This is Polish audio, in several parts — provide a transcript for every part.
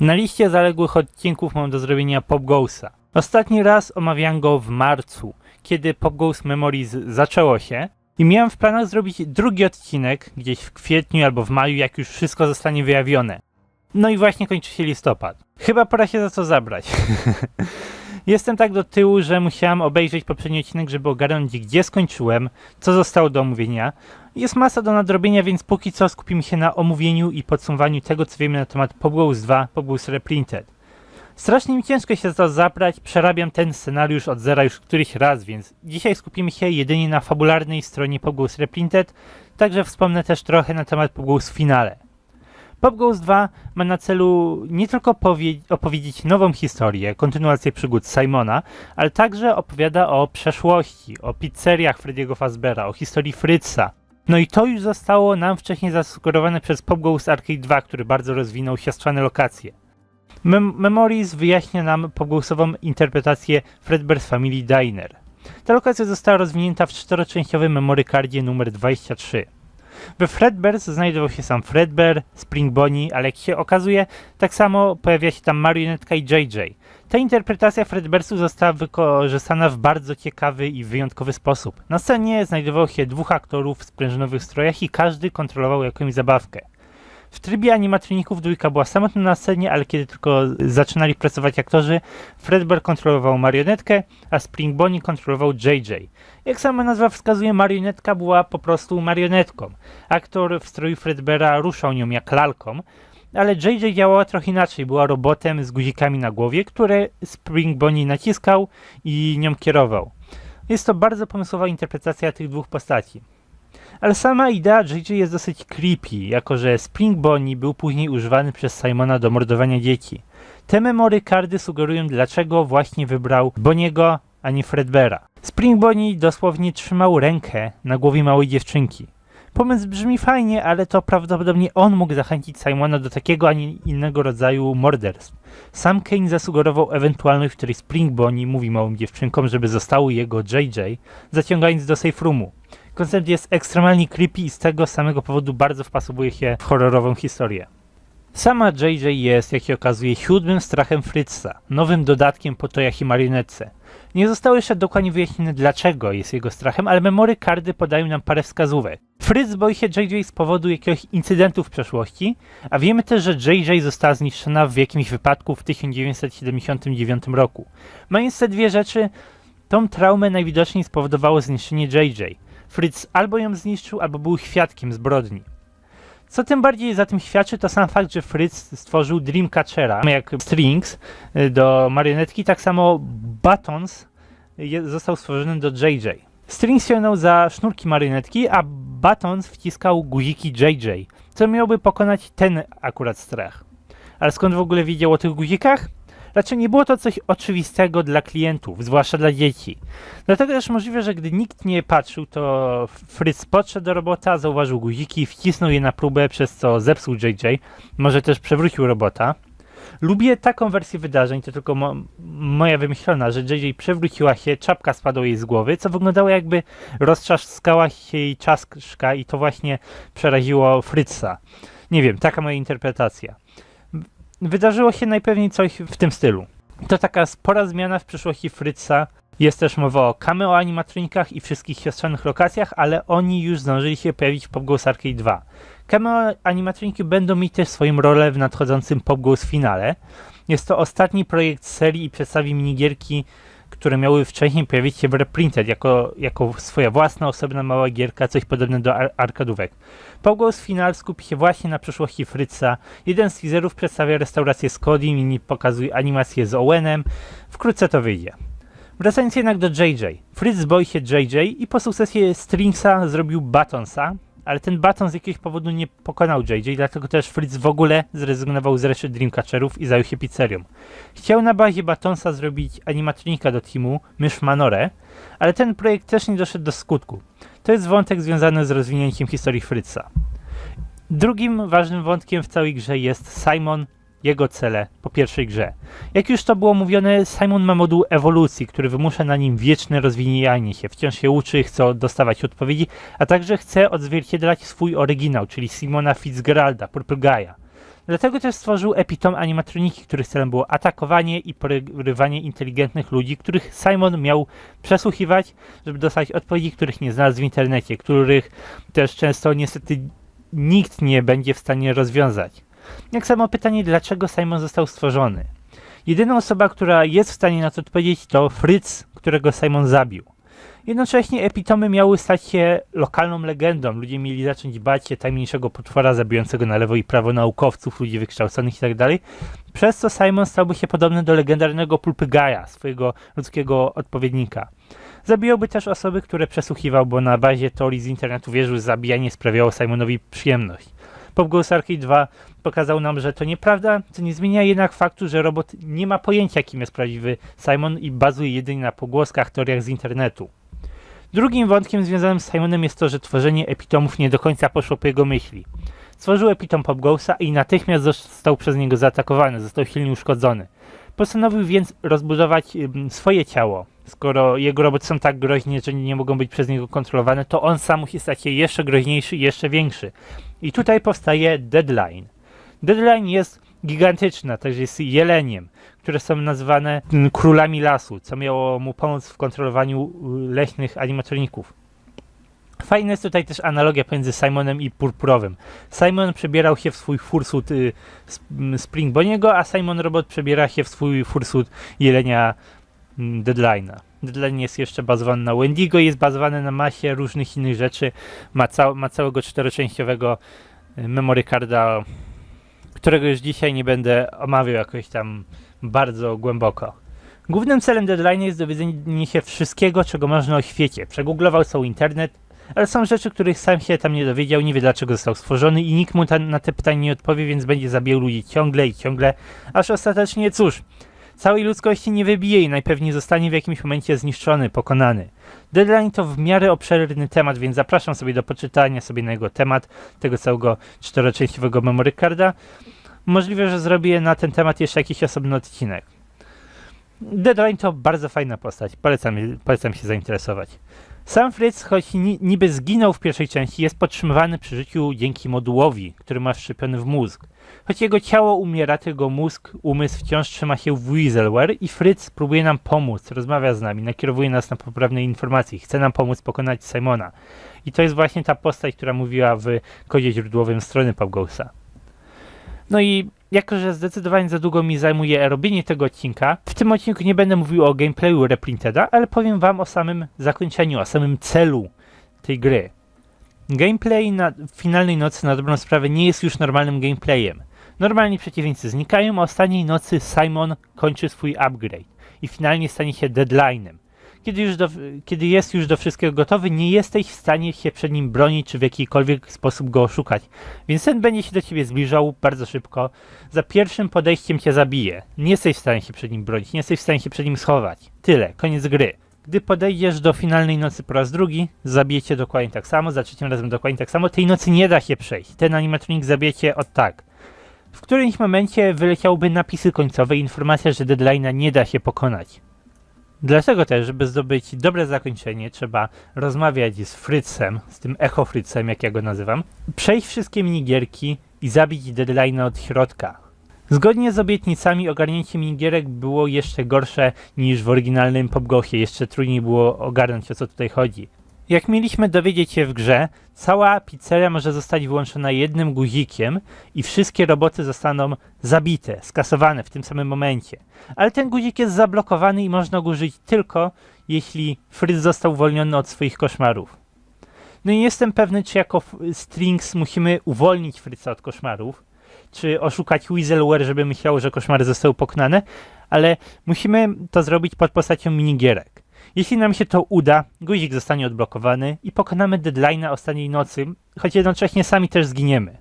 Na liście zaległych odcinków mam do zrobienia Pop Goes'a. Ostatni raz omawiałem go w marcu, kiedy Pop Goes Memories zaczęło się i miałem w planach zrobić drugi odcinek gdzieś w kwietniu albo w maju, jak już wszystko zostanie wyjawione. No i właśnie kończy się listopad. Chyba pora się za co zabrać. Jestem tak do tyłu, że musiałem obejrzeć poprzedni odcinek, żeby ogarnąć, gdzie skończyłem, co zostało do omówienia. Jest masa do nadrobienia, więc póki co skupimy się na omówieniu i podsumowaniu tego, co wiemy na temat Pop Goes 2, Pop Goes Reprinted. Strasznie mi ciężko się za to zabrać, przerabiam ten scenariusz od zera już któryś raz, więc dzisiaj skupimy się jedynie na fabularnej stronie Pop Goes Reprinted, także wspomnę też trochę na temat Pop Goes Finale. Pop Goes 2 ma na celu nie tylko opowiedzieć nową historię, kontynuację przygód Simona, ale także opowiada o przeszłości, o pizzeriach Freddy'ego Fazbeara, o historii Fritza. No i to już zostało nam wcześniej zasugerowane przez Pop Goes Arcade 2, który bardzo rozwinął siostrzane lokacje. Memories wyjaśnia nam Pop Goesową interpretację Fredbear's Family Diner. Ta lokacja została rozwinięta w 4-częściowym memory cardzie numer 23. We Fredbear's znajdował się sam Fredbear, Spring Bonnie, ale jak się okazuje, tak samo pojawia się tam marionetka i JJ. Ta interpretacja Fredbearsu została wykorzystana w bardzo ciekawy i wyjątkowy sposób. Na scenie znajdowało się dwóch aktorów w sprężynowych strojach i każdy kontrolował jakąś zabawkę. W trybie animatroników dwójka była samotna na scenie, ale kiedy tylko zaczynali pracować aktorzy, Fredbear kontrolował marionetkę, a Spring Bonnie kontrolował JJ. Jak sama nazwa wskazuje, marionetka była po prostu marionetką. Aktor w stroju Fredbeara ruszał nią jak lalką, ale JJ działała trochę inaczej, była robotem z guzikami na głowie, które Spring Bonnie naciskał i nią kierował. Jest to bardzo pomysłowa interpretacja tych dwóch postaci. Ale sama idea JJ jest dosyć creepy, jako że Spring Bonnie był później używany przez Simona do mordowania dzieci. Te memory cardy sugerują, dlaczego właśnie wybrał Bonniego, a nie Fredbeara. Spring Bonnie dosłownie trzymał rękę na głowie małej dziewczynki. Pomysł brzmi fajnie, ale to prawdopodobnie on mógł zachęcić Simona do takiego, a nie innego rodzaju morderstw. Sam Kane zasugerował ewentualność, w której Spring Bonnie mówi małym dziewczynkom, żeby zostały jego JJ, zaciągając do safe roomu. Koncept jest ekstremalnie creepy i z tego samego powodu bardzo wpasowuje się w horrorową historię. Sama JJ jest, jak się okazuje, 7. strachem Fritza, nowym dodatkiem po tojach i marionetce. Nie zostało jeszcze dokładnie wyjaśnione, dlaczego jest jego strachem, ale memory cardy podają nam parę wskazówek. Fritz boi się JJ z powodu jakiegoś incydentu w przeszłości, a wiemy też, że JJ została zniszczona w jakimś wypadku w 1979 roku. Mając te dwie rzeczy, tą traumę najwidoczniej spowodowało zniszczenie JJ. Fritz albo ją zniszczył, albo był świadkiem zbrodni. Co tym bardziej za tym świadczy, to sam fakt, że Fritz stworzył Dreamcatchera, jak Strings do marionetki, tak samo Buttons został stworzony do JJ. Strings ciągnął za sznurki marionetki, a Buttons wciskał guziki JJ, co miałoby pokonać ten akurat strach. Ale skąd w ogóle wiedział o tych guzikach? Raczej nie było to coś oczywistego dla klientów, zwłaszcza dla dzieci. Dlatego też możliwe, że gdy nikt nie patrzył, to Fritz podszedł do robota, zauważył guziki, wcisnął je na próbę, przez co zepsuł JJ, może też przewrócił robota. Lubię taką wersję wydarzeń, to tylko moja wymyślona, że JJ przewróciła się, czapka spadła jej z głowy, co wyglądało jakby roztrzaskała się jej czaszka i to właśnie przeraziło Fritza. Nie wiem, taka moja interpretacja. Wydarzyło się najpewniej coś w tym stylu. To taka spora zmiana w przyszłości Fritza. Jest też mowa o cameo animatronikach i wszystkich siostrzanych lokacjach, ale oni już zdążyli się pojawić w Pop Goes Arcade 2. Cameo animatroniki będą mieć też swoją rolę w nadchodzącym Pop Goes Finale. Jest to ostatni projekt serii i przedstawi minigierki, które miały wcześniej pojawić się w Reprinted jako swoja własna, osobna mała gierka, coś podobnego do arkadówek. Pop Goes Final skupi się właśnie na przyszłości Fritza. Jeden z teaserów przedstawia restaurację z Codym, inni pokazuje animację z Owenem. Wkrótce to wyjdzie. Wracając jednak do JJ. Fritz boi się JJ i po sukcesie Stringsa zrobił Buttonsa, ale ten Button z jakiegoś powodu nie pokonał JJ, dlatego też Fritz w ogóle zrezygnował z reszty Dreamcatcherów i zajął się pizzerią. Chciał na bazie Buttonsa zrobić animatronika do teamu, mysz Manorę, ale ten projekt też nie doszedł do skutku. To jest wątek związany z rozwinięciem historii Fritza. Drugim ważnym wątkiem w całej grze jest Simon, jego cele po pierwszej grze. Jak już to było mówione, Simon ma moduł ewolucji, który wymusza na nim wieczne rozwijanie się. Wciąż się uczy, chce dostawać odpowiedzi, a także chce odzwierciedlać swój oryginał, czyli Simona Fitzgeralda, Purple Guy'a. Dlatego też stworzył Epitom animatroniki, których celem było atakowanie i porywanie inteligentnych ludzi, których Simon miał przesłuchiwać, żeby dostać odpowiedzi, których nie znalazł w internecie, których też często niestety nikt nie będzie w stanie rozwiązać. Jak samo pytanie, dlaczego Simon został stworzony. Jedyna osoba, która jest w stanie na to odpowiedzieć, to Fritz, którego Simon zabił. Jednocześnie Epitomy miały stać się lokalną legendą. Ludzie mieli zacząć bać się tajemniczego potwora zabijącego na lewo i prawo naukowców, ludzi wykształconych itd. Przez co Simon stałby się podobny do legendarnego Pulpygaja, swojego ludzkiego odpowiednika. Zabijałby też osoby, które przesłuchiwał, bo na bazie teorii z internetu wierzył, że zabijanie sprawiało Simonowi przyjemność. Pop Goes Arcade 2 pokazał nam, że to nieprawda, co nie zmienia jednak faktu, że robot nie ma pojęcia, kim jest prawdziwy Simon i bazuje jedynie na pogłoskach, teoriach z internetu. Drugim wątkiem związanym z Simonem jest to, że tworzenie epitomów nie do końca poszło po jego myśli. Stworzył epitom Pop Goesa i natychmiast został przez niego zaatakowany, został silnie uszkodzony. Postanowił więc rozbudować swoje ciało. Skoro jego roboty są tak groźne, że nie mogą być przez niego kontrolowane, to on sam musi stać się jeszcze groźniejszy i jeszcze większy. I tutaj powstaje Deadline. Deadline jest gigantyczna, także jest jeleniem, które są nazywane królami lasu, co miało mu pomóc w kontrolowaniu leśnych animatroników. Fajna jest tutaj też analogia pomiędzy Simonem i Purpurowym. Simon przebierał się w swój fursuit Spring Bonniego, a Simon Robot przebiera się w swój fursuit jelenia Deadline'a. Deadline jest jeszcze bazowany na Wendigo, jest bazowany na masie różnych innych rzeczy. Ma całego czteroczęściowego memory carda, którego już dzisiaj nie będę omawiał jakoś tam bardzo głęboko. Głównym celem Deadline jest dowiedzenie się wszystkiego, czego można o świecie. Przegooglował cały internet, ale są rzeczy, których sam się tam nie dowiedział, nie wie dlaczego został stworzony i nikt mu na te pytania nie odpowie, więc będzie zabijał ludzi ciągle i ciągle, aż ostatecznie cóż, całej ludzkości nie wybije i najpewniej zostanie w jakimś momencie zniszczony, pokonany. Deadline to w miarę obszerny temat, więc zapraszam sobie do poczytania sobie na jego temat, tego całego czteroczęściowego memory carda. Możliwe, że zrobię na ten temat jeszcze jakiś osobny odcinek. Deadline to bardzo fajna postać, polecam się zainteresować. Sam Fritz, choć niby zginął w pierwszej części, jest podtrzymywany przy życiu dzięki modułowi, który ma wszczepiony w mózg. Choć jego ciało umiera, to jego mózg, umysł wciąż trzyma się w Weaselware i Fritz próbuje nam pomóc, rozmawia z nami, nakierowuje nas na poprawne informacje, chce nam pomóc pokonać Simona. I to jest właśnie ta postać, która mówiła w kodzie źródłowym strony Pop Goesa. No i jako, że zdecydowanie za długo mi zajmuje robienie tego odcinka, w tym odcinku nie będę mówił o gameplayu Reprinteda, ale powiem wam o samym zakończeniu, o samym celu tej gry. Gameplay na finalnej nocy na dobrą sprawę nie jest już normalnym gameplayem. Normalni przeciwnicy znikają, a ostatniej nocy Simon kończy swój upgrade i finalnie stanie się Deadline'em. Kiedy jest już do wszystkiego gotowy, nie jesteś w stanie się przed nim bronić, czy w jakikolwiek sposób go oszukać. Więc ten będzie się do ciebie zbliżał bardzo szybko. Za pierwszym podejściem cię zabije. Nie jesteś w stanie się przed nim bronić, nie jesteś w stanie się przed nim schować. Tyle, koniec gry. Gdy podejdziesz do finalnej nocy po raz drugi, zabije cię dokładnie tak samo, za trzecim razem dokładnie tak samo. Tej nocy nie da się przejść. Ten animatronik zabije cię od tak. W którymś momencie wyleciałyby napisy końcowe i informacja, że Deadline'a nie da się pokonać. Dlatego też, żeby zdobyć dobre zakończenie, trzeba rozmawiać z Fritzem, z tym Echo Fritzem, jak ja go nazywam, przejść wszystkie minigierki i zabić Deadline'a od środka. Zgodnie z obietnicami ogarnięcie minigierek było jeszcze gorsze niż w oryginalnym Pop Goesie, jeszcze trudniej było ogarnąć, o co tutaj chodzi. Jak mieliśmy dowiedzieć się w grze, cała pizzeria może zostać wyłączona jednym guzikiem i wszystkie roboty zostaną zabite, skasowane w tym samym momencie. Ale ten guzik jest zablokowany i można go użyć tylko, jeśli Fritz został uwolniony od swoich koszmarów. No i nie jestem pewny, czy jako Strings musimy uwolnić Fritza od koszmarów, czy oszukać Weaselware, żeby myślało, że koszmary zostały pokonane, ale musimy to zrobić pod postacią minigierek. Jeśli nam się to uda, guzik zostanie odblokowany i pokonamy Deadline'a ostatniej nocy, choć jednocześnie sami też zginiemy.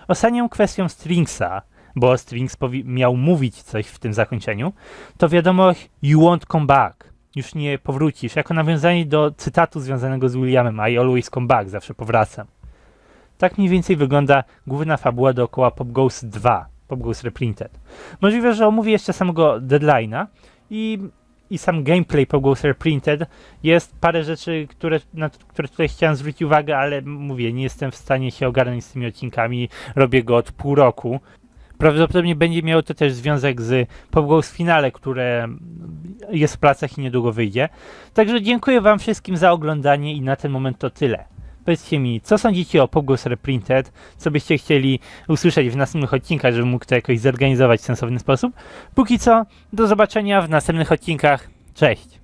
Ostatnią kwestią Stringsa, bo Strings miał mówić coś w tym zakończeniu, to wiadomość "You won't come back", już nie powrócisz, jako nawiązanie do cytatu związanego z Williamem "I always come back", zawsze powracam. Tak mniej więcej wygląda główna fabuła dookoła Pop Goes 2, Pop Goes Reprinted. Możliwe, że omówię jeszcze samego Deadline'a i sam gameplay Pop Goes Reprinted. Jest parę rzeczy, na które tutaj chciałem zwrócić uwagę, ale mówię, nie jestem w stanie się ogarnąć z tymi odcinkami, robię go od pół roku. Prawdopodobnie będzie miało to też związek z Pop Goes finale, które jest w pracach i niedługo wyjdzie. Także dziękuję wam wszystkim za oglądanie i na ten moment to tyle. Powiedzcie mi, co sądzicie o Pop Goes Reprinted, co byście chcieli usłyszeć w następnych odcinkach, żebym mógł to jakoś zorganizować w sensowny sposób. Póki co, do zobaczenia w następnych odcinkach. Cześć!